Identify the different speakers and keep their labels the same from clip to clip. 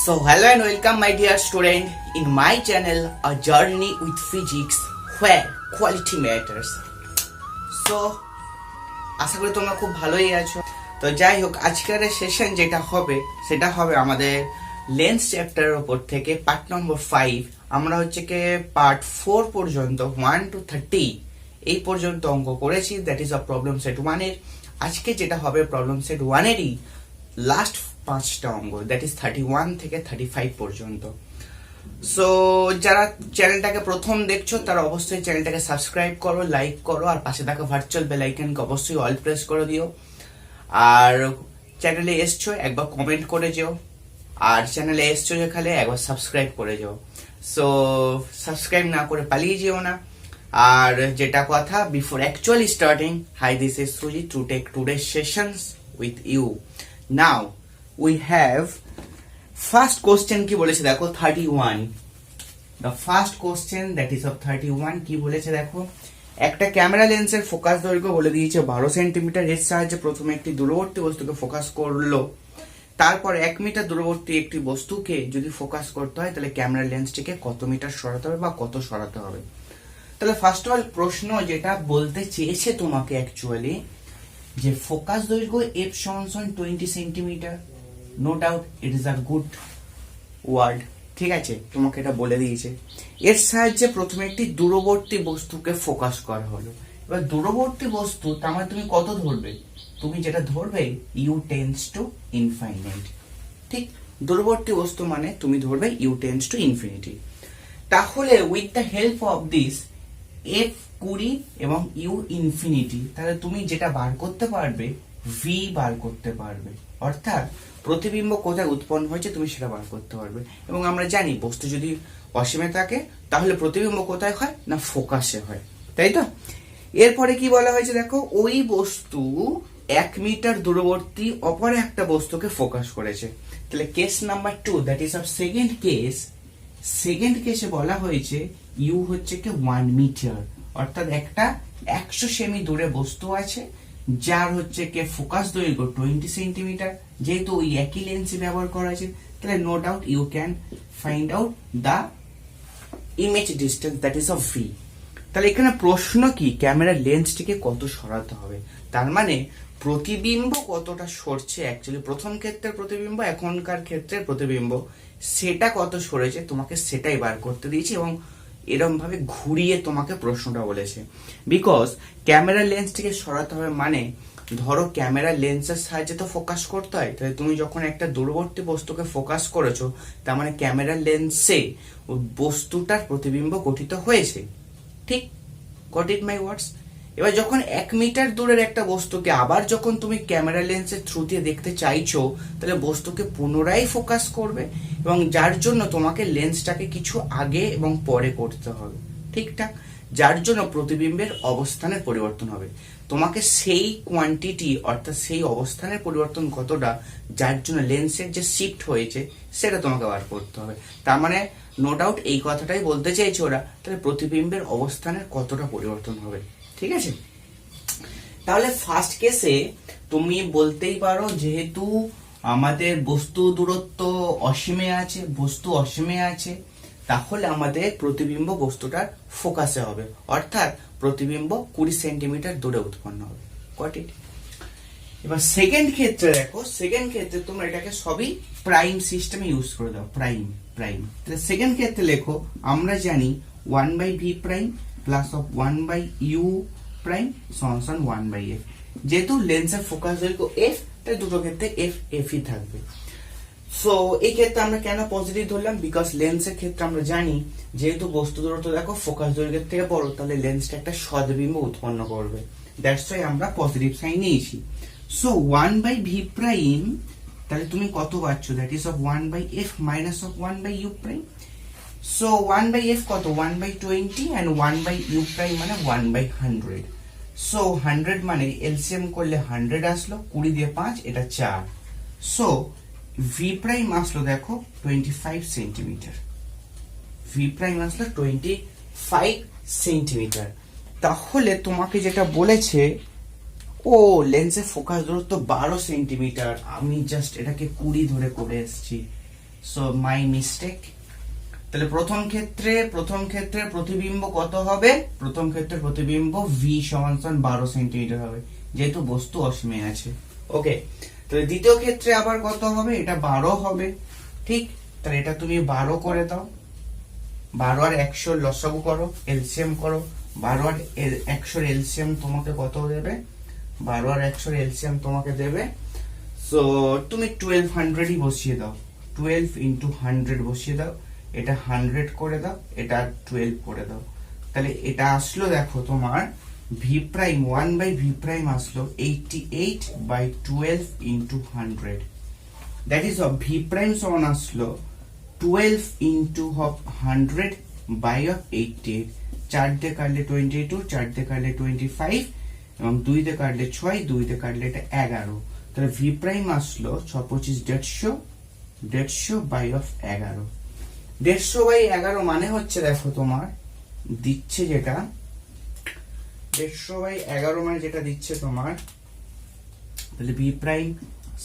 Speaker 1: So hello and welcome my dear student in my channel A Journey with Physics where quality matters. So আশা করি তোমরা খুব ভালোই আছো। তো যাই হোক, আজকের সেশন যেটা হবে সেটা হবে আমাদের লেন্স চ্যাপ্টারের উপর থেকে পার্ট নম্বর 5। আমরা হচ্ছে কি পার্ট 4 পর্যন্ত 1 to 30 এই পর্যন্ত অঙ্ক করেছি, that is a problem set 1 এর। আজকে যেটা হবে প্রবলেম সেট 1 এরই লাস্ট 5টা অঙ্ক, দ্যাট ইজ 31 থেকে 35 পর্যন্ত। সো যারা চ্যানেলটাকে প্রথম দেখছো তারা অবশ্যই চ্যানেলটাকে সাবস্ক্রাইব করো, লাইক করো, আর পাশে থাকা ভার্চুয়াল বেল আইকনকে অবশ্যই অল প্রেস করে দিও। আর চ্যানেলে এসছো একবার কমেন্ট করে যেও, আর চ্যানেলে এসছো যেখানে একবার সাবস্ক্রাইব করে যাও। সো সাবস্ক্রাইব না করে পালিয়ে যেও না। আর যেটা কথা, before actually starting, hi this is Sujit to take today's sessions with you. Now we have first question কি বলেছে দেখো, 31। The first question that is of 31 কি বলেছে দেখো, একটা ক্যামেরা লেন্সের ফোকাস দৈর্ঘ্য বলে দিয়েছে 12 সেন্টিমিটার। এর সাহায্যে প্রথমে একটি দূরবর্তী বস্তুকে ফোকাস করলো, তারপর 1 মিটার দূরবর্তী একটি বস্তুকে যদি ফোকাস করতে হয় তাহলে ক্যামেরা লেন্সটিকে কত মিটার সরাতে হবে বা কত সরাতে হবে। তাহলে ফার্স্ট অফ অল প্রশ্ন যেটা বলতে চেয়েছে তোমাকে অ্যাকচুয়ালি, যে ফোকাস দৈর্ঘ্য f সমান 20 centimetre. No doubt it is a good word, ঠিক আছে, তোমাকে এটা বলে দিয়েছে। এর সাহায্যে প্রথমে একটি দূরবর্তী বস্তুকে ফোকাস করা হলো। এবার দূরবর্তী বস্তু তার মানে তুমি কত ধরবে, তুমি যেটা ধরবে ইউ টেন্স টু ইনফাইনাইট, ঠিক। দূরবর্তী বস্তু মানে তুমি ধরবে ইউ টেন্স টু ইনফিনিটি। তাহলে with the help of this F 20 এবং ইউ ইনফিনিটি, তাহলে তুমি যেটা বার করতে পারবে ভি বার করতে পারবে, অর্থাৎ প্রতিবিম্ব কোথায় উৎপন্ন হয়েছে তুমি সেটা বার করতে পারবে। এবং আমরা জানি বস্তু যদি অসীমে থাকে তাহলে প্রতিবিম্ব কোথায় হয় না ফোকাসে হয়, তাই তো। এরপরে কি বলা হয়েছে দেখো, ওই বস্তু 1 মিটার দূরবর্তী অপর একটা বস্তুকে ফোকাস করেছে। তাহলে case number 2 that is of second case. Second কেসে বলা হয়েছে ইউ হচ্ছে কি 1 মিটার, অর্থাৎ একটা 100 সেমি দূরে বস্তু আছে যার হচ্ছে কি ফোকাস দৈর্ঘ্য 20 সেন্টিমিটার। যেহেতু ওই একই লেন্সে ব্যবহার করা আছে, তাহলে no doubt you can find out the image distance that is of v. তাহলে এখানে প্রশ্ন কি, ক্যামেরার লেন্সটিকে কত সরাতে হবে, তার মানে প্রতিবিম্ব কতটা সরছে। অ্যাকচুয়ালি প্রথম ক্ষেত্রের প্রতিবিম্ব, এখনকার ক্ষেত্রের প্রতিবিম্ব, সেটা কত সরেছে তোমাকে সেটাই বার করতে দিয়েছি, এবং এরকম ভাবে ঘুরিয়ে তোমাকে প্রশ্নটা বলেছে। বিকজ ক্যামেরা লেন্সটিকে সরাতে হবে মানে, ধরো ক্যামেরা লেন্সের সাহায্যে তো ফোকাস করতে হয়, তাহলে তুমি যখন একটা দূরবর্তী বস্তুকে ফোকাস করেছো তার মানে ক্যামেরা লেন্সে বস্তুটার প্রতিবিম্ব গঠিত হয়েছে, ঠিক। গট ইট মাই ওয়ার্ডস। এবার যখন 1 মিটার দূরের একটা বস্তুকে আবার যখন তুমি ক্যামেরা লেন্সের থ্রু দিয়ে দেখতে চাইছো, তাহলে বস্তুকে পুনরায় ফোকাস করবে, এবং যার জন্য তোমাকে লেন্সটাকে কিছু আগে এবং পরে করতে হবে, ঠিকঠাক, যার জন্য প্রতিবিম্বের অবস্থানের পরিবর্তন হবে। তোমাকে সেই কোয়ান্টিটি অর্থাৎ সেই অবস্থানের পরিবর্তন কতটা, যার জন্য লেন্সের যে শিফট হয়েছে সেটা তোমাকে বার করতে হবে। তার মানে নো ডাউট এই কথাটাই বলতে চাইছে ওরা, তাহলে প্রতিবিম্বের অবস্থানের কতটা পরিবর্তন হবে, ঠিক আছে। তাহলে ফার্স্ট কেসে তুমি বলতেই পারো, যেহেতু আমাদের বস্তু দূরত্ব অসীমে আছে, বস্তু অসীমে আছে, তাহলে আমাদের প্রতিবিম্ব বস্তুটার ফোকাসে হবে, অর্থাৎ প্রতিবিম্ব 20 সেন্টিমিটার দূরে উৎপন্ন হবে। Got it. এবার সেকেন্ড ক্ষেত্রে দেখো, সেকেন্ড ক্ষেত্রে তোমরা এটাকে সবই প্রাইম সিস্টেমে ইউজ করে দাও, প্রাইম প্রাইম। তাহলে সেকেন্ড ক্ষেত্রে লেখো, আমরা জানি 1/v prime plus of 1/u prime সমান 1/f। যেহেতু লেন্সের ফোকাস দৈর্ঘ্য f, তাই দুটো ক্ষেত্রে f ই থাকবে। সো এই ক্ষেত্রে আমরা কেন পজিটিভ ধরলাম, বিকজ লেন্সের ক্ষেত্রে আমরা জানি যেহেতু বস্তু দূরত্ব দেখো ফোকাস দৈর্ঘ্যের থেকে বড়, তাহলে লেন্সটা একটা সদবিম্ব উৎপন্ন করবে, দ্যাটস ওয়াই আমরা পজিটিভ সাইন নিয়েছি। সো 1/v প্রাইম, তাহলে তুমি কত পাচ্ছ, that is of 1/f minus of 1/u prime. So 1/f কত, 1/20, and 1/u প্রাইম মানে 1/100। সো 100 মানে এলসিএম করলে 100 আসলো, 20 দিয়ে 5 এটা 4। সো ভি প্রাইম আসলো দেখো 25 সেন্টিমিটার, ভি প্রাইম আসলো 25 সেন্টিমিটার। তাহলে তোমাকে যেটা বলেছে, ও লেন্সের ফোকাস দূরত্ব 12 সেন্টিমিটার, আমি জাস্ট এটাকে 20 ধরে করে এসেছি, সো মাই মিস্টেক। তাহলে প্রথম ক্ষেত্রে প্রতিবিম্ব কত হবে? প্রথম ক্ষেত্রে প্রতিবিম্ব ভি সমান 12 সেন্টিমিটার হবে, যেহেতু বস্তু অসীমে আছে। ওকে, তাহলে দ্বিতীয় ক্ষেত্রে আবার কত হবে? এটা 12 হবে, ঠিক? তাহলে এটা তুমি 12 করে দাও। 12 আর 100 লসাগু করো, এলসিএম করো। 12 আর 100 এলসিএম তোমাকে কত দেবে? 12 আর 100 এলসিএম তোমাকে দেবে, সো তুমি 1200ই বসিয়ে দাও। 12 ইন্টু 100 বসিয়ে দাও, এটা 100 করে দাও, এটা 12 করে দাও। তাহলে এটা আসলো, দেখো তোমার ভি প্রাইম 1/v' আসলো 88/12 into 100। That is of V prime সমান আসলো 12 ইন্টু 100/88। 4 দিয়ে কাটলে 22, 4 দিয়ে কাটলে 25 এবং 2 দিয়ে কাটলে 6, 2 দিয়ে কাটলে এটা 11। তাহলে ভি প্রাইম আসলো 6 25 150, 150/11। 150/11 মানে হচ্ছে, দেখো তোমার দিচ্ছে যেটা 150/11 মানে যেটা দিচ্ছে তোমার, তাহলে ভি প্রাইম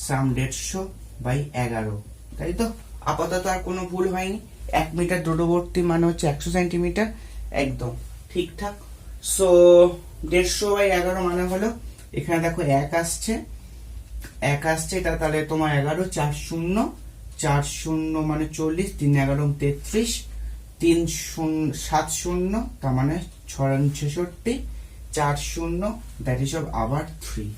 Speaker 1: সাম 150/11, তাই তো? আপাতত আর কোনো ভুল হয়নি। 1 মিটার দূরবর্তী মানে হচ্ছে 100 সেন্টিমিটার, একদম ঠিকঠাক। সো 150/11 মানে হলো, এখানে দেখো 1 আসছে, এটা তাহলে তোমার 11, 4 0, 4 0 মানে 40, 3 11 33, 3 0 7 0 তার মানে 6 66, 4 0 দ্যাট ইজ অফ আবার 3,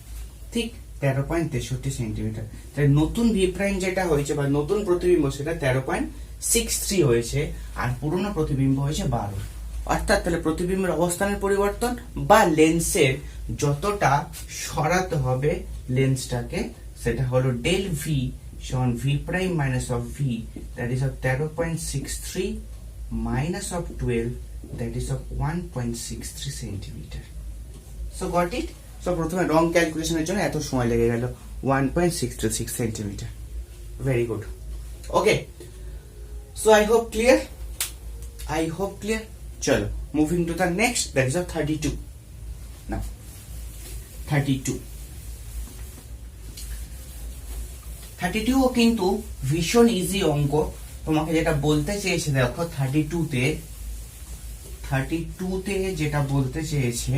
Speaker 1: ঠিক? 13.63 সেন্টিমিটার। তাহলে নতুন ভি প্রাইম যেটা হয়েছে বা নতুন প্রতিবিম্ব সেটা 13.63 হয়েছে, আর পুরনো প্রতিবিম্ব হয়েছে 12। অর্থাৎ তাহলে প্রতিবিম্বের অবস্থানের পরিবর্তন বা লেন্সের যতটা সরাতে হবে লেন্সটাকে, সেটা হলো ডেল ভি সমান V prime minus of V, that is of 13.63 minus of 12, that is of 1.63 centimetre. So got it? সো প্রথমে রং ক্যালকুলেশনের জন্য এত সময় লেগে গেল, 1.66 centimetre. Very good. Okay, so I hope clear, চলো moving to the next, that is of 32। Now 32 ও কিন্তু ভীষণ ইজি অঙ্ক। তোমাকে যেটা বলতে চেয়েছে, দেখো 32 তে যেটা বলতে চেয়েছে,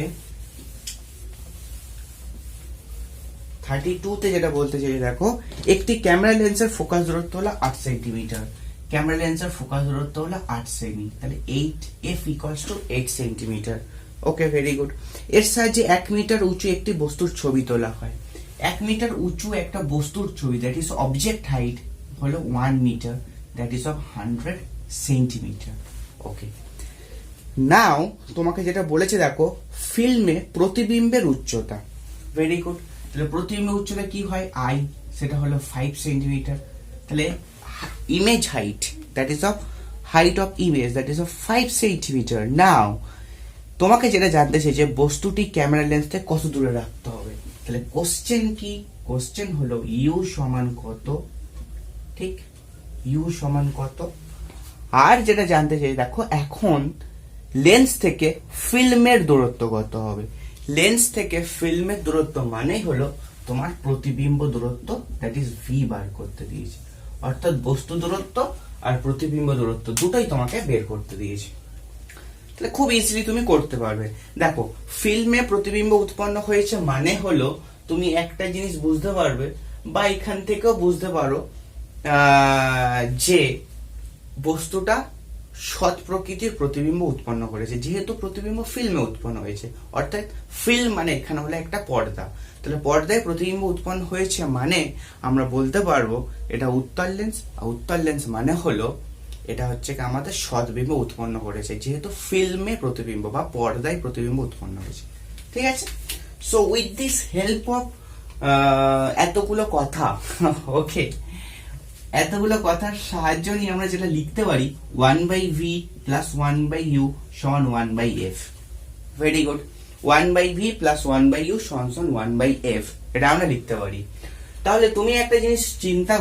Speaker 1: 32 তে যেটা বলতে চেয়েছে, দেখো একটি ক্যামেরা লেন্সের ফোকাস দূরত্ব হলো 8 সেন্টিমিটার। ক্যামেরা লেন্সের ফোকাস দূরত্ব হলো 8 সেমি, তাহলে 8f equals to 8 centimetre. Okay, very good. এর সাহায্যে 1 মিটার উঁচু একটি বস্তুর ছবি তোলা হয়। 1 মিটার উঁচু একটা বস্তুর ছবি, দ্যাট ইজ অবজেক্ট হাইট হলো 1 metre, that is of 100 centimetre. Okay, now তোমাকে যেটা বলেছে, দেখো ফিল্মে প্রতিবিম্বের উচ্চতা। Very good. তাহলে প্রতিবিম্বের উচ্চতা কি হয়? আই, সেটা হলো 5 সেন্টিমিটার। তাহলে image height, that is of height of image, that is of 5 centimetre. Now তোমাকে যেটা জানতে চাইছে, বস্তুটি ক্যামেরা লেন্স থেকে কত দূরে রাখতে হবে। তাহলে কোশ্চেন কি? কোশ্চেন হলো ইউ সমান কত, ঠিক? ইউ সমান কত? আর যেটা জানতে চাই, দেখো এখন লেন্স থেকে ফিল্মের দূরত্ব কত হবে। লেন্স থেকে ফিল্মের দূরত্ব মানে হলো তোমার প্রতিবিম্ব দূরত্ব, দ্যাট ইজ ভি বার করতে দিয়েছে। অর্থাৎ বস্তু দূরত্ব আর প্রতিবিম্ব দূরত্ব দুটোই তোমাকে বের করতে দিয়েছে। তাহলে খুব ইজিলি তুমি করতে পারবে। দেখো ফিল্মে প্রতিবিম্ব উৎপন্ন হয়েছে মানে হলো তুমি একটা জিনিস বুঝতে পারবে, বা এখান থেকেও বুঝতে পারো যে বস্তুটা সৎ প্রকৃতির প্রতিবিম্ব উৎপন্ন করেছে, যেহেতু প্রতিবিম্ব ফিল্মে উৎপন্ন হয়েছে। অর্থাৎ ফিল্ম মানে এখানে হলো একটা পর্দা, তাহলে পর্দায় প্রতিবিম্ব উৎপন্ন হয়েছে মানে আমরা বলতে পারবো এটা উত্তল লেন্স। আর উত্তল লেন্স মানে হলো এটা হচ্ছে কি আমাদের সৎবিম্ব উৎপন্ন করেছে, যেহেতু ফিল্মে প্রতিবিম্ব বা পর্দায় প্রতিবিম্ব উৎপন্ন হয়েছে। ঠিক আছে? So with this help of এতগুলো কথা, ওকে, এতগুলো কথার সাহায্য নিয়ে আমরা যেটা লিখতে পারি, 1/v প্লাস 1/u সমান 1/f। Very good. 1/v plus 1/u সমান 1/f, এটা আমরা লিখতে পারি। তাহলে তুমি একটা জিনিস চিন্তা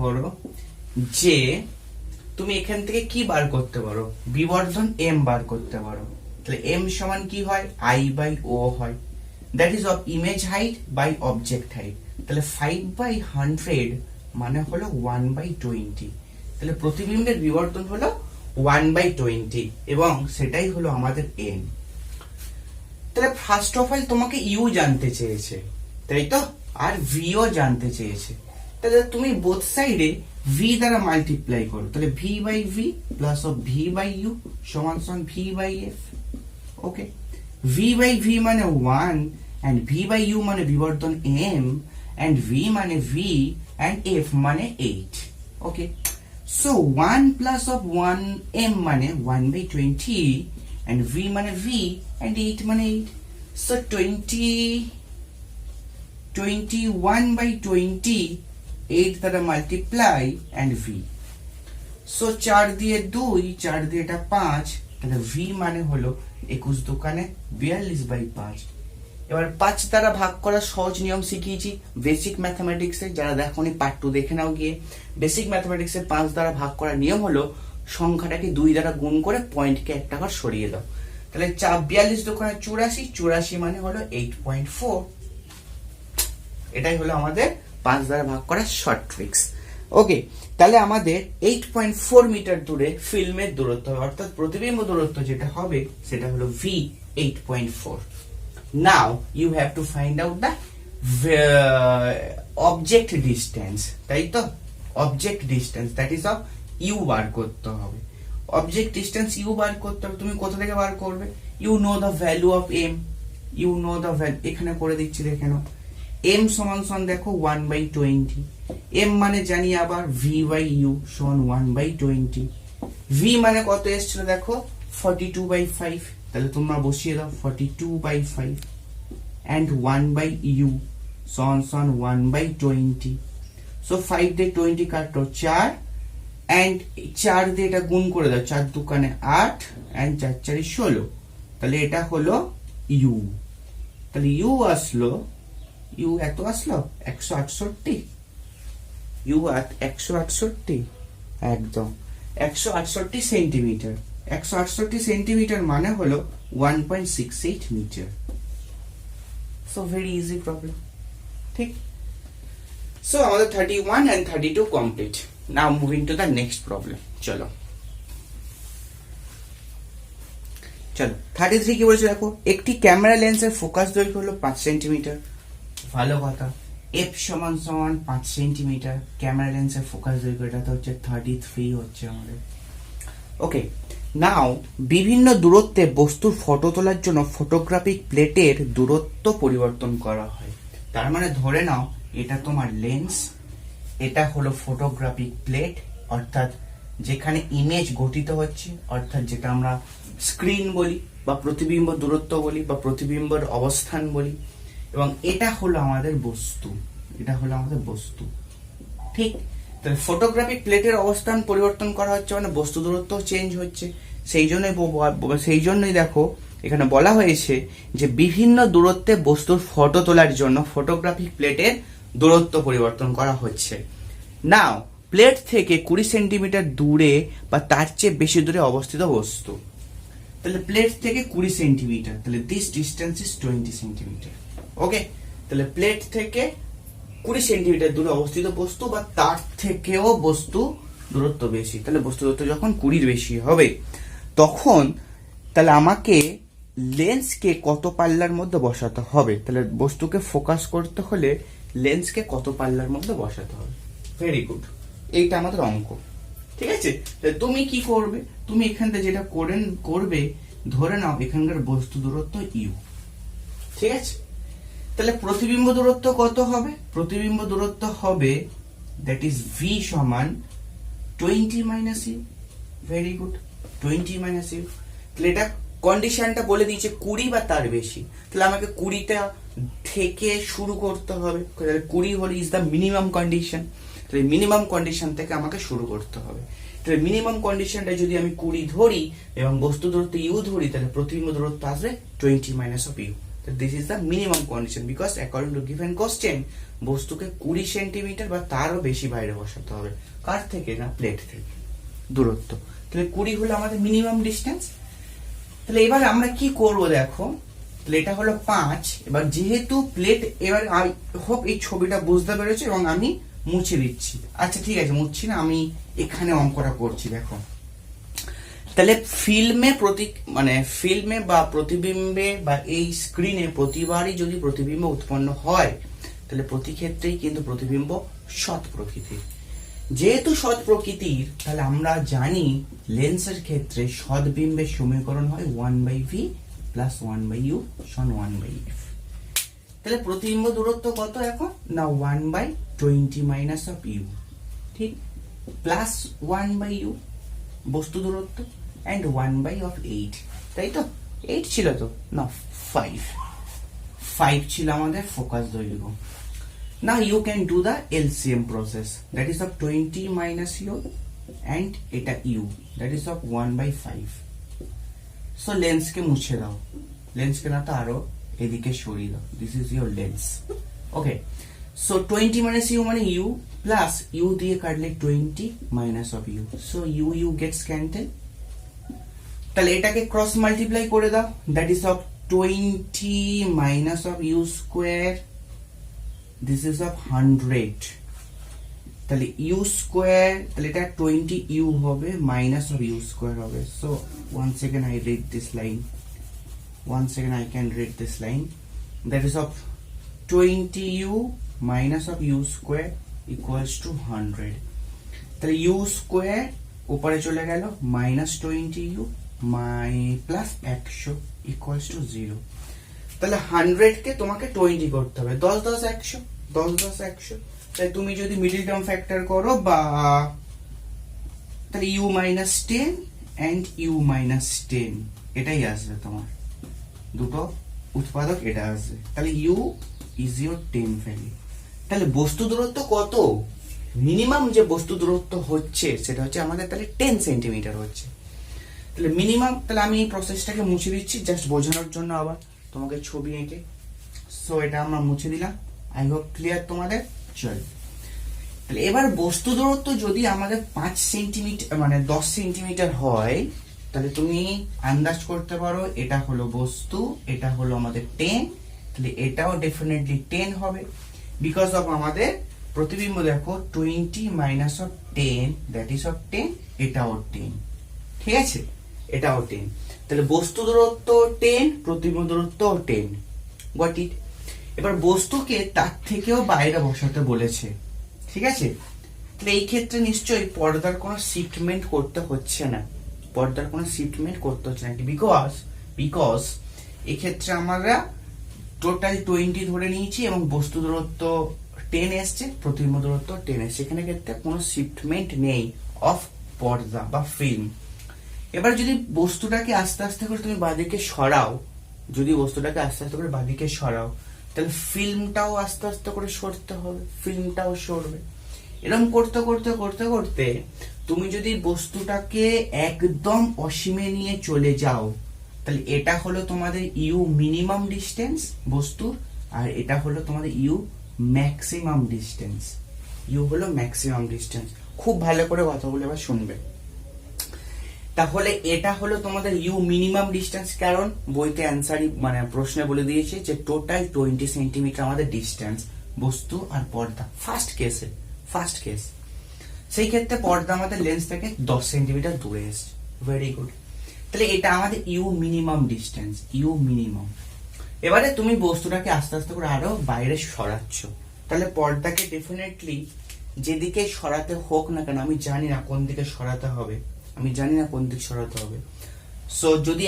Speaker 1: করো, যে তুমি এখান থেকে কি বার করতে পারো? বিবর্ধন m বার করতে পারো। তাহলে m সমান কি হয়? I/o হয়, that is of image height by object height. তাহলে 5/100 মানে হলো 1/20। তাহলে প্রতিবিম্বের বিবর্তন হলো 1/20 এবং সেটাই হলো আমাদের এন। তাহলে ফার্স্ট অফ অল তোমাকে ইউ জানতে চেয়েছে, তাই তো, আর ভিও জানতে চেয়েছে। তাহলে তুমি বোথ সাইডে ভি দ্বারা মাল্টিপ্লাই করো, তাহলে v by v plus of v by u সমান সমান v by f. Okay, v by v মানে 1 and ভি বাই ইউ মানে বিবর্তন এম and ভি মানে ভি and এফ মানে 8। ওকে, সো 1 প্লাস অফ 1m মানে 1/20 and v মানে v and 8 মানে 8। সো 21/20 8 দ্বারা মাল্টিপ্লাই and v। সো 4 দিয়ে 2, 4 দিয়ে এটা 5, তাহলে v মানে হলো 21 দোকানে 42/5। এবার 5 দ্বারা ভাগ করার সহজ নিয়ম শিখিয়েছি বেসিক ম্যাথমেটিক্সে, যারা দেখোনি পার্ট 2 দেখে নাও গিয়ে। বেসিক ম্যাথমেটিক্সে 5 দ্বারা ভাগ করার নিয়ম হলো সংখ্যাটাকে 2 দ্বারা গুণ করে পয়েন্টকে একটা ঘর সরিয়ে দাও। তাহলে 42 দোকানে 84, 84 মানে হলো 8.4। এটাই হলো আমাদের 5 দ্বারা ভাগ করার শর্ট ট্রিক্স। ওকে, তাহলে আমাদের 8.4 মিটার দূরে ফিল্মের দূরত্ব হবে, অর্থাৎ প্রতিবিম্ব দূরত্ব যেটা হবে সেটা হলো v 8.4। Now you have to find out the object distance, তাই তো, object distance that is of u বার করতে হবে। object distance u বার করতে হবে, তুমি কোথা থেকে বার করবে? You know the value of m, you know the value, এখানে করে দিচ্ছি দেখে নাও। m সমান সমান দেখো 1/20, m মানে জানি আবার v বাই u সমান 1/20, v মানে কত এসেছিল দেখো 42/5, তাহলে তোমরা বসিয়ে দাও 42/5 and 1/u সমান সমান 1/20। সো 5 দিয়ে 20 কাটো 4 and 4 দিয়ে এটা গুণ করে দাও, 4 দোকানে 8 and 4 4 16, তাহলে এটা হলো u। তাহলে u আসলো, u এত আসলো 168, u 168, একদম 168 সেন্টিমিটার। 168 সেন্টিমিটার মানে হলো 1.68 metre. So very easy problem, ঠিক। সো আমাদের 31 and 32 complete. Now moving to the next problem. চলো 33 কি বলেছে দেখো, একটি ক্যামেরা লেন্সের ফোকাস দৈর্ঘ্য হলো 5 সেন্টিমিটার। ভালো কথা, f সমান সমান 5 সেন্টিমিটার, ক্যামেরা লেন্সের ফোকাস দৈর্ঘ্য এটা তো হচ্ছে 33 হচ্ছে আমাদের। ওকে, নাও বিভিন্ন দূরত্বে বস্তুর ফটো তোলার জন্য ফটোগ্রাফিক প্লেটের দূরত্ব পরিবর্তন করা হয়। তার মানে ধরে নাও এটা তোমার লেন্স, এটা হলো ফটোগ্রাফিক প্লেট, অর্থাৎ যেখানে ইমেজ গঠিত হচ্ছে, অর্থাৎ যেটা আমরা স্ক্রিন বলি বা প্রতিবিম্ব দূরত্ব বলি বা প্রতিবিম্বের অবস্থান বলি, এবং এটা হলো আমাদের বস্তু, এটা হলো আমাদের বস্তু, ঠিক। তাহলে ফটোগ্রাফিক প্লেটের অবস্থান পরিবর্তন করা হচ্ছে মানে বস্তু দূরত্ব চেঞ্জ হচ্ছে। সেই জন্যই দেখো এখানে বলা হয়েছে যে বিভিন্ন দূরত্বে বস্তুর ফটো তোলার জন্য ফটোগ্রাফিক প্লেটের দূরত্ব পরিবর্তন করা হচ্ছে। নাও প্লেট থেকে 20 সেন্টিমিটার দূরে বা তার চেয়ে বেশি দূরে অবস্থিত বস্তু, তাহলে প্লেট থেকে 20 সেন্টিমিটার, তাহলে দিস ডিস্টেন্স ইজ 20 সেন্টিমিটার। ওকে, তাহলে প্লেট থেকে 20 সেন্টিমিটার দূরে অবস্থিত বস্তু বা তার থেকেও বস্তু দূরত্ব বেশি, তাহলে বস্তু দূরত্ব যখন 20 বেশি হবে তখন তাহলে আমাকে লেন্সকে কত পাল্লার মধ্যে বসাতে হবে, তাহলে বস্তুকে ফোকাস করতে হলে লেন্সকে কত পাল্লার মধ্যে বসাতে হবে। ভেরি গুড, এইটা আমাদের অঙ্ক, ঠিক আছে। তুমি কি করবে, তুমি এখান থেকে যেটা করবে ধরে নাও এখানকার বস্তু দূরত্ব ইউ, ঠিক আছে। তাহলে প্রতিবিম্ব দূরত্ব কত হবে? প্রতিবিম্ব দূরত্ব হবে দ্যাট ইজ ভি সমান 20 minus u. Very good, 20 minus u. তাহলে এটা কন্ডিশনটা বলে দিয়েছে 20 বা তার বেশি, তাহলে আমাকে 20টা থেকে শুরু করতে হবে। 20 হলে ইজ দ্য মিনিমাম কন্ডিশন, তাহলে মিনিমাম কন্ডিশন থেকে আমাকে শুরু করতে হবে। তাহলে মিনিমাম কন্ডিশনটা যদি আমি 20 ধরি এবং বস্তু দূরত্ব ইউ ধরি, তাহলে প্রতিবিম্ব দূরত্ব আসবে 20 minus of u. This is the minimum condition because according to given question বস্তুকে 20 সেন্টিমিটার বা তারও বেশি বাইরে বসাতে হবে। কার থেকে? না প্লেট থেকে দূরত্ব। তাহলে 20 হলো আমাদের মিনিমাম ডিস্টেন্স। তাহলে এবার আমরা কি করব দেখো, তাহলে এটা হলো 5। এবার যেহেতু প্লেট, এবার আই হোপ এই ছবিটা বুঝতে পেরেছো এবং আমি মুছে দিচ্ছি। আচ্ছা ঠিক আছে, মুছছি না, আমি এখানে অঙ্কটা করছি। দেখো তাহলে ফিল্মে বা প্রতিবিম্বে বা এই স্ক্রিনে প্রতিবারই যদি প্রতিবিম্ব উৎপন্ন হয়, তাহলে প্রতি ক্ষেত্রেই কিন্তু প্রতিবিম্ব সৎ প্রকৃতির। যেহেতু সৎ প্রকৃতির, তাহলে আমরা জানি লেন্সের ক্ষেত্রে সৎবিম্বের সমীকরণ হয় 1/v প্লাস 1/u সমান 1/f। তাহলে প্রতিবিম্ব দূরত্ব কত এখন না 1/20 মাইনাস অফ ইউ, ঠিক, প্লাস 1/u বস্তু দূরত্ব এন্ড 1/8, তাই তো? 8 ছিল তো না, 5 ছিল আমাদের ফোকাস দৈর্ঘ্য। Now you can do the LCM process, that is of 20 minus u and এটা u, that is of 1/5. So lens কে মুছে দাও, lens কে না তো আরো এদিকে সরিয়ে দাও, this is your lens. Okay, so 20 minus u মানে u plus u দিয়ে কাটলে 20 minus of u, so u gets cancelled. তাহলে এটাকে ক্রস মাল্টিপ্লাই করে দাও, that is of 20 minus of u square, this is of 100, তাহলে u square, তাহলে এটা 20 u হবে minus of u square হবে। So one second I read this line, I can read this line, that is of 20u minus of u square equals to 100। তাহলে u square উপরে চলে গেল, minus 20u plus 100 equals to 0। তাহলে 100 কে তোমাকে 20 করতে হবে, 10 10 100, 10 10 100। তাই তুমি যদি মিডল টার্ম ফ্যাক্টর করো বা তাহলে u minus 10 and u minus 10 এটাই আসবে তোমার, দুটো উৎপাদক এটা আসবে। তাহলে u is your 10 ভ্যালু। তাহলে বস্তু দূরত্ব কত? মিনিমাম যে বস্তু দূরত্ব হচ্ছে সেটা হচ্ছে আমাদের তাহলে 10 সেন্টিমিটার হচ্ছে। তাহলে মিনিমাম, তাহলে আমি এই প্রসেসটাকে মুছে দিচ্ছি জাস্ট বোঝানোর জন্য, আবার তোমাকে ছবি এঁকে। সো এটা আমরা মুছে দিলাম, আই হোপ ক্লিয়ার তোমাদের। চল, তাহলে এবার বস্তু দূরত্ব যদি আমাদের 5 সেন্টিমিটার মানে 10 সেন্টিমিটার হয়, তাহলে তুমি আন্দাজ করতে পারো এটা হলো বস্তু, এটা হলো আমাদের 10, তাহলে এটাও ডেফিনেটলি 10 হবে, বিকজ অফ আমাদের প্রতিবিম্ব দেখো 20 minus of 10, that is of 10, এটাও 10, ঠিক আছে, এটাও 10। তাহলে বস্তু দূরত্ব 10, প্রতিবিম্ব দূরত্ব 10, গট ইট। এবার বস্তুকে তার থেকেও বাইরে বসাতে বলেছে, ঠিক আছে। তাহলে এই ক্ষেত্রে নিশ্চয়ই পর্দার কোনো শিফটমেন্ট করতে হচ্ছে না, বিকজ এই ক্ষেত্রে আমরা টোটাল 20 ধরে নিয়েছি এবং বস্তু দূরত্ব 10 এসছে, প্রতিবিম্ব দূরত্ব 10 এসছে, এখানে ক্ষেত্রে কোনো শিফটমেন্ট নেই অফ পর্দা বা ফিল্ম। এবার যদি বস্তুটাকে আস্তে আস্তে করে তুমি বাঁদিকে সরাও, তাহলে ফিল্মটাও আস্তে আস্তে করে সরতে হবে, ফিল্মটাও সরবে। এরকম করতে করতে করতে করতে তুমি যদি বস্তুটাকে একদম অসীমে নিয়ে চলে যাও, তাহলে এটা হলো তোমাদের ইউ মিনিমাম ডিস্টেন্স বস্তুর, আর এটা হলো তোমাদের ইউ ম্যাক্সিমাম ডিস্টেন্স। খুব ভালো করে কথাগুলো এবার শুনবে। তাহলে এটা হলো তোমাদের ইউ মিনিমাম ডিস্টেন্স, কারণ বইতে অ্যান্সারই মানে প্রশ্নে বলে দিয়েছে যে টোটাল 20 সেন্টিমিটার আমাদের ডিস্টেন্স বস্তু আর পর্দা ফার্স্ট কেস। সেই ক্ষেত্রে পর্দা আমাদের লেন্স থেকে 10 সেন্টিমিটার দূরে এসছে, ভেরি গুড। তাহলে এটা আমাদের ইউ মিনিমাম ডিস্টেন্স, এবারে তুমি বস্তুটাকে আস্তে আস্তে করে আরো বাইরে সরাচ্ছ, তাহলে পর্দাকে ডেফিনেটলি যেদিকে সরাতে হোক না কেন, আমি জানি না কোন দিকে সরাতে হবে, সো যদি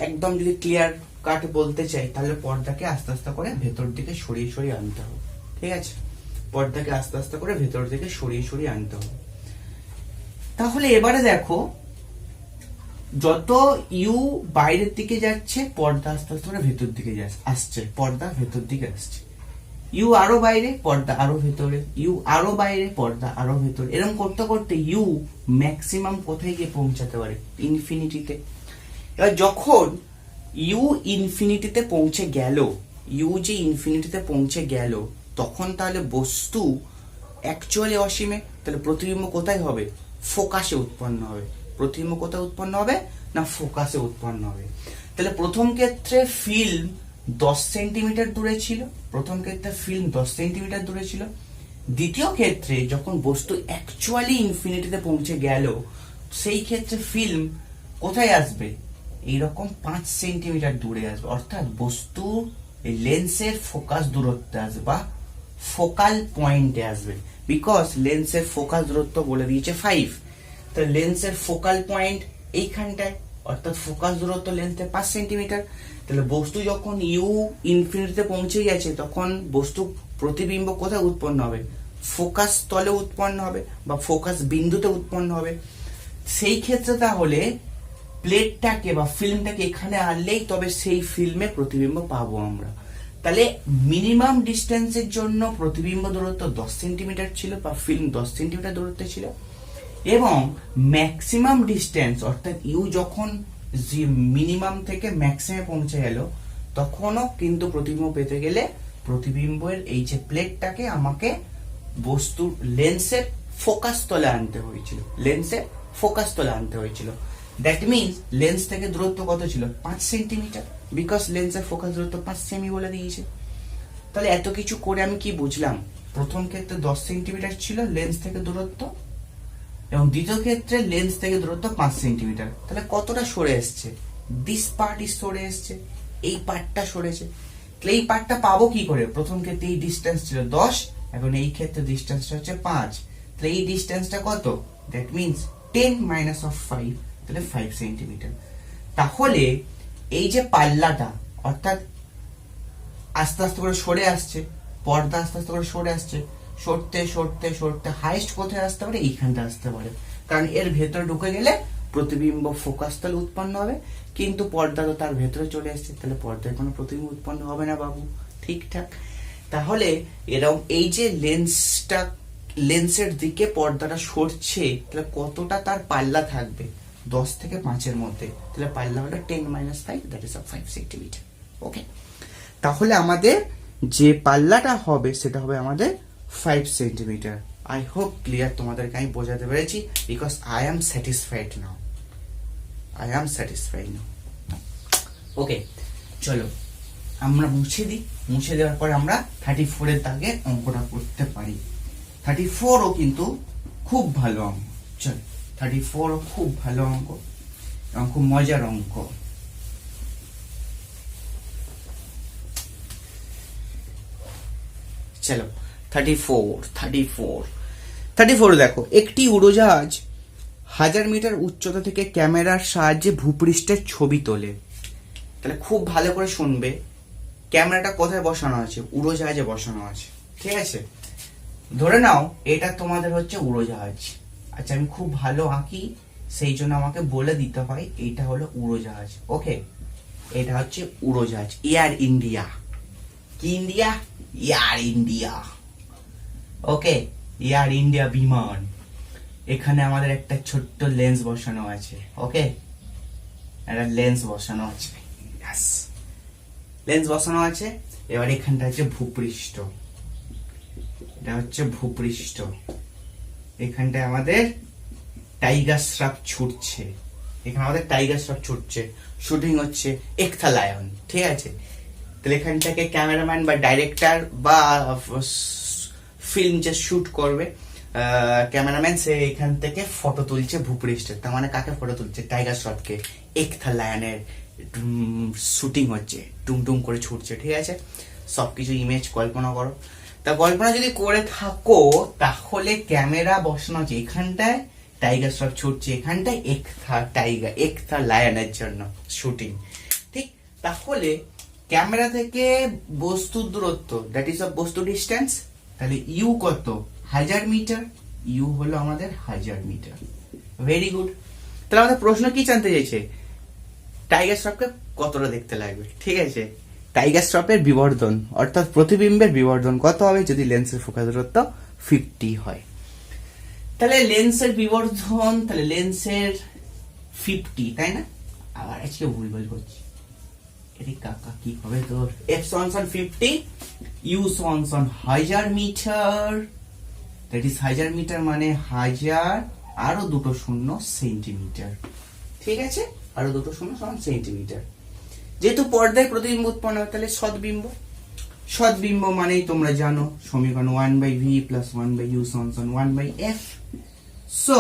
Speaker 1: একদম যদি ক্লিয়ার কাট বলতে চাই, তাহলে পর্দাকে আস্তে আস্তে করে ভেতর দিকে সরিয়ে আনতে হবে, ঠিক আছে, পর্দাকে আস্তে আস্তে করে ভেতর দিকে সরিয়ে আনতে হবে। তাহলে এবারে দেখো যত ইউ বাইরের দিকে যাচ্ছে, পর্দা আস্তে আস্তে করে ভেতর দিকে আসছে, পর্দা ভেতর দিকে আসছে, ইউ আরো বাইরে, পর্দা আরো ভেতরে, ইউ আরো বাইরে, পর্দা আরো ভেতরে। এরকম করতে করতে ইউ ম্যাক্সিমাম কোথায় গিয়ে পৌঁছাতে পারে? ইনফিনিটিতে। এবার যখন ইউ ইনফিনিটিতে পৌঁছে গেল, তখন তাহলে বস্তু অ্যাকচুয়ালি অসীমে, তাহলে প্রতিবিম্ব কোথায় হবে? ফোকাসে উৎপন্ন হবে। প্রতিবিম্ব কোথায় উৎপন্ন হবে? না ফোকাসে উৎপন্ন হবে। তাহলে প্রথম ক্ষেত্রে ফিল্ম 10 সেন্টিমিটার দূরে ছিল, দ্বিতীয় ক্ষেত্রে যখন বস্তু অ্যাকচুয়ালি ইনফিনিটিতে পৌঁছে গেল, সেই ক্ষেত্রে ফিল্ম কোথায় আসবে? এইরকম 5 সেন্টিমিটার দূরে আসবে, অর্থাৎ বস্তু লেন্সের ফোকাস দূরত্বে আসবে বা ফোকাল পয়েন্টে আসবে, বিকজ লেন্সের ফোকাস দূরত্ব বলে দিয়েছে 5। তো লেন্সের ফোকাল পয়েন্ট এইখানটায়, অর্থাৎ ফোকাস দূরত্ব লেন্সের 5 সেন্টিমিটার। তাহলে বস্তু যখন ইউ ইনফিনিটিতে পৌঁছে গেছে, তখন বস্তু প্রতিবিম্ব কোথায় উৎপন্ন হবে? ফোকাস তলে উৎপন্ন হবে বা ফোকাস বিন্দুতে উৎপন্ন হবে। সেই ক্ষেত্রে তাহলে প্লেটটাকে বা ফিল্মটাকে এখানে আনলেই তবে সেই ফিল্মে প্রতিবিম্ব পাবো আমরা। তাহলে মিনিমাম ডিস্টেন্সের জন্য প্রতিবিম্ব দূরত্ব 10 সেন্টিমিটার ছিল বা ফিল্ম 10 সেন্টিমিটার দূরত্বে ছিল, এবং ম্যাক্সিমাম ডিস্টেন্স অর্থাৎ ইউ যখন মিনিমাম থেকে ম্যাক্সিমামে পৌঁছে গেল, তখনও কিন্তু প্রতিবিম্ব পেতে গেলে প্রতিবিম্বের এই যে প্লেটটাকে আমাকে বস্তুর লেন্সের ফোকাস তলে আনতে হয়েছিল, লেন্সের ফোকাস তলে আনতে হয়েছিল। দ্যাট মিনস লেন্স থেকে দূরত্ব কত ছিল? 5 সেন্টিমিটার, বিকজ লেন্সের ফোকাস দূরত্ব 5 সেমি বলে দিয়েছে। তাহলে এত কিছু করে আমি কি বুঝলাম? প্রথম ক্ষেত্রে 10 সেন্টিমিটার ছিল লেন্স থেকে দূরত্ব, এবং দ্বিতীয় ক্ষেত্রে লেন্স থেকে দূরত্ব 5 সেন্টিমিটার। তাহলে কতটা সরে এসছে? দিস পার্ট ইজ সরে এসছে, এই পার্টটা সরেছে। তাহলে এই পার্টটা পাবো কি করে? প্রথম ক্ষেত্রে এই ডিস্টেন্স ছিল 10, এখন এই ক্ষেত্রে ডিস্টেন্সটা হচ্ছে 5। তাহলে এই ডিস্টেন্সটা কত? দ্যাট মিনস 10 মাইনাস অফ 5, তাহলে 5 সেন্টিমিটার। তাহলে এই যে পাল্লাটা, অর্থাৎ আস্তে আস্তে করে সরে আসছে, পর্দা আস্তে আস্তে করে সরে আসছে, সরতে সরতে সরতে হাইস্ট কোথায় আসতে পারে? এইখানটা আসতে পারে, কারণ এর ভেতরে ঢুকে গেলে প্রতিবিম্ব ফোকাস তলে উৎপন্ন হবে, কিন্তু পর্দা তো তার ভেতরে চলে আসছে, তাহলে পর্দায় কোনো প্রতিবিম্ব উৎপন্ন হবে না বাবু। ঠিকঠাক। তাহলে এরকম এই যে লেন্সটা, লেন্সের দিকে পর্দাটা সরছে, তাহলে কতটা তার পাল্লা থাকবে? 10 থেকে 5 মধ্যে। তাহলে পাল্লা হলো 10 মাইনাস 5, দ্যাট ইজ 5 সেন্টিমিটার। ওকে, তাহলে আমাদের যে পাল্লাটা হবে সেটা হবে আমাদের 5 সেন্টিমিটার। আই হোপ ক্লিয়ার, তোমাদেরকে আমি বোঝাতে পেরেছি, because I am satisfied now, I am satisfied now. Okay, চলো আমরা মুছে দিই। মুছে দেওয়ার পরে আমরা 34 এর দাগে অঙ্কটা করতে পারি। 34ও কিন্তু খুব ভালো অঙ্ক। চলো, 34ও খুব ভালো অঙ্ক এবং খুব মজার অঙ্ক। চলো 34 দেখো, একটি উড়োজাহাজ 1000 মিটার উচ্চতা থেকে ক্যামেরার সাহায্যে ভূপৃষ্ঠের ছবি তোলে। তাহলে খুব ভালো করে শুনবে, ক্যামেরাটা কোথায় বসানো আছে? উড়োজাহাজে বসানো আছে। ঠিক আছে, ধরে নাও এটা তোমাদের হচ্ছে উড়োজাহাজ। আচ্ছা, আমি খুব ভালো আঁকি, সেই জন্য আমাকে বলে দিতে হয় এইটা হলো উড়োজাহাজ। ওকে, এটা হচ্ছে উড়োজাহাজ, এয়ার ইন্ডিয়া। কি India? Air India. Okay, air India বিমান। এখানে আমাদের একটা ছোট্ট লেন্স বসানো আছে। ওকে, একটা লেন্স বসানো আছে, লেন্স বসানো আছে। এবার এখানটা হচ্ছে ভূপৃষ্ঠ, এটা হচ্ছে ভূপৃষ্ঠ। এখানটায় আমাদের টাইগার শ্রফ ছুটছে, এখানে আমাদের টাইগার শ্রফ ছুটছে, শুটিং হচ্ছে একথা লায়ন। ঠিক আছে, তাহলে এখানটাকে ক্যামেরাম্যান বা ডাইরেক্টর বা ফিল্ম যে শুট করবে ক্যামেরাম্যান, সে এখান থেকে ফটো তুলছে ভূপৃষ্ঠের। তার মানে কাকে ফটো তুলছে? টাইগার শ্রফকে। একথা লায়নের শুটিং হচ্ছে, টুমটুম করে ছুটছে। ঠিক আছে, সবকিছু ইমেজ কল্পনা করো। তা কল্পনা যদি করে থাকো, তাহলে ক্যামেরা বসানো আছে এখানটায়, টাইগার শ্রফ ছুটছে এখানটায় একথা লায়নের জন্য শুটিং। ঠিক, তাহলে ক্যামেরা থেকে বস্তুর দূরত্ব, দ্যাট ইজ অফ বস্তু ডিস্টেন্স। তাহলে ইউ কত? 1000 মিটার। ইউ হলো আমাদের 1000 মিটার। Very good. তাহলে আমাদের প্রশ্ন কি জানতে চাইছে? টাইগার শ্রফকে কতটা দেখতে লাগবে। ঠিক আছে, টাইগার শ্রফের বিবর্ধন অর্থাৎ প্রতিবিম্বের বিবর্ধন কত হবে যদি লেন্সের ফোকাস দূরত্ব 50 হয়? তাহলে লেন্সের বিবর্ধন, তাহলে লেন্সের 50, তাই না? আবার আজকে ভুল করছি, এটি কাকা কি হবে তোর? f সমান 50, u সমান 1000 মিটার, দ্যাট ইজ 1000 মিটার মানে 1000 আরো দুটো শূন্য সেন্টিমিটার। ঠিক আছে, আরো দুটো শূন্য সমান সেন্টিমিটার। যেহেতু পর্দায় প্রতিবিম্ব উৎপন্ন হয়, তাহলে সদ্বিম্ব। সদ্বিম্ব মানেই তোমরা জানো সমীকরণ 1/v + 1/u = 1/f। So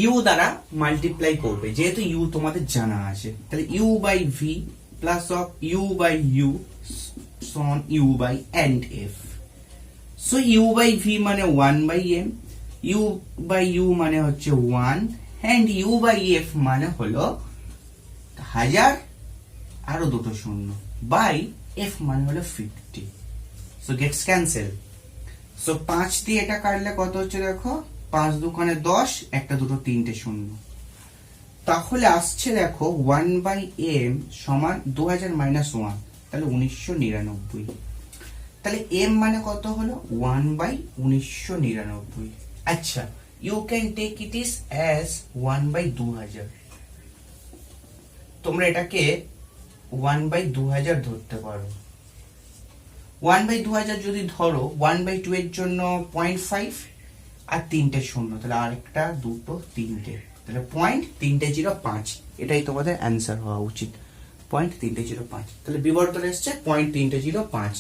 Speaker 1: you দ্বারা মাল্টিপ্লাই করবে, যেহেতু ইউ তোমাদের জানা আছে, তাহলে u/v প্লাস অফ u/u সমান u/f। সো u/v মানে 1/m, u/u মানে হচ্ছে 1 and u/f মানে হলো 1000 আরো দুটো শূন্য বাই f মানে হলো 50। So Gates cancel. সো 5 দিয়ে এটা কাটলে কত হচ্ছে দেখো, 5 দুগুণে 10, একটা দুটো তিনটে শূন্য, তাহলে আসছে দেখো 1/m সমান 2000 - 1, তাহলে 1999। তাহলে m মানে কত হলো 1/1999। আচ্ছা, you can take it is as 1/2000। তোমরা এটাকে 1/2000 ধরতে পারো। 1/2000 যদি ধরো, 1/2 এর জন্য 0.5 আর তিনটে শূন্য, তাহলে আরেকটা দুটো তিনটে, তাহলে 0.305। এটাই তোমাদের অ্যান্সার হওয়া উচিত, 0.305। তাহলে বিবর্তন এসছে 0.305।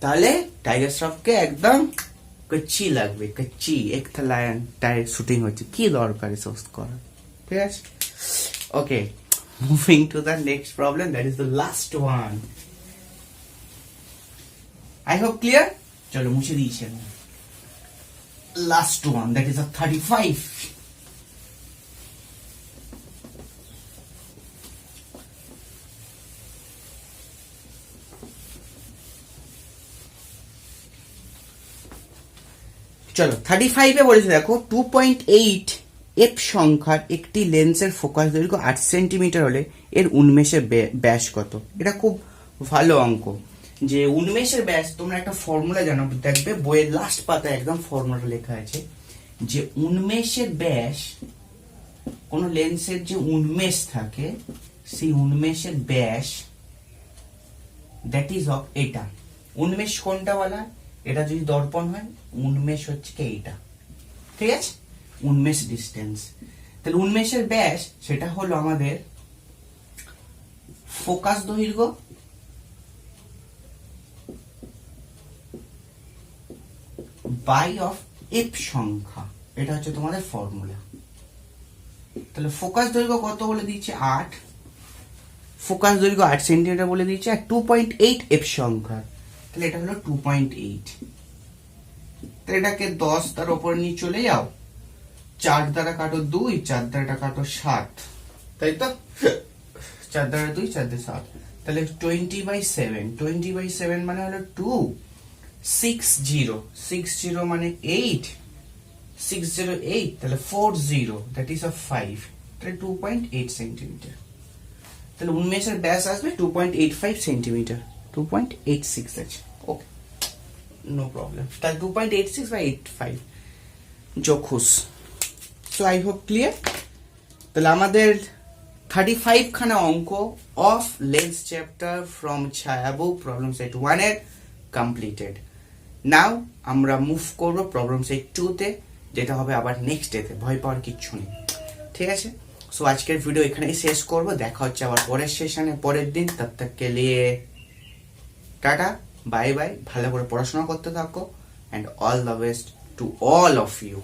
Speaker 1: তাহলে টাইগার শ্রফকে একদম কচ্ছি লাগবে, কচ্ছি এক লায়ন টাইর শুটিং হচ্ছে, কি দরকার এসব করার, ঠিক আছে? Okay, moving to the next problem, that is the last one. I hope clear. চলো মুছে দিয়েছি আমি। Last one, that is a 35। চলো 35 এ বলেছে দেখো 2.8 f সংখ্যার একটি লেন্সের ফোকাস দৈর্ঘ্য 8 সেন্টিমিটার হলে এর উন্মেষের ব্যাস কত। এটা খুব ভালো অঙ্ক, যে উন্মেষের ব্যাস তোমরা একটা ফর্মুলা জানো, দেখবে বইয়ের লাস্ট পাতায় একদম ফর্মুলাটা লেখা আছে, যে উন্মেষের ব্যাস, কোন লেন্সের যে উন্মেষ থাকে সেই উন্মেষের ব্যাস দ্যাট ইজ অফ, এটা উন্মেষ কোনটা বলা, এটা যদি দর্পণ হয় উন্মেষ হচ্ছে কি এইটা, ঠিক আছে, উন্মেষ ডিস্টেন্স। তাহলে উন্মেষের ব্যাস সেটা হলো আমাদের ফোকাস দৈর্ঘ্য বাই অফ এফ সংখ্যা, এটা হচ্ছে তোমাদের ফর্মুলা। তাহলে ফোকাস দৈর্ঘ্য কত বলে দিয়েছে 8, ফোকাস দৈর্ঘ্য 8 সেন্টিমিটার বলে দিয়েছে, আর 2.8 এফ সংখ্যা, তাহলে এটা হলো 2.8। তাহলে এটাকে 10 তার উপর নিয়ে চলে যাও, 4 দ্বারা কাটো 2, 4 দ্বারা কাটো 7, তাই তো, 4 দ্বারা 2, 4 দ্বারা 7, তাহলে 20/7, 20/7 মানে হলো 2, 60 মানে 8, 608, তাহলে 40, দ্যাট ইজ অফ 5, তাহলে 2.8 সেন্টিমিটার। তাহলে উন্মেষের ব্যাস আসবে 2.85 সেন্টিমিটার, 2.86 আছে। Okay, no problem. তাহলে 2.86 বা 85 যখুস। So I hope clear. তাহলে আমাদের 35 খানা অঙ্ক অফ লেন্স চ্যাপ্টার ফ্রম ছায়াবুক প্রবলেম সেট 1 এর কমপ্লিটেড। নাও আমরা মুভ করবো প্রবলেম সেট 2 তে, যেটা হবে আবার নেক্সট ডেতে, ভয় পাওয়ার কিচ্ছু নেই, ঠিক আছে? সো আজকের ভিডিও এখানেই শেষ করবো, দেখা হচ্ছে আবার পরের সেশনে পরের দিন। তব তক কে লিয়ে টাটা, বাই বাই, ভালো করে পড়াশোনা করতে থাকো, and all the best to all of you.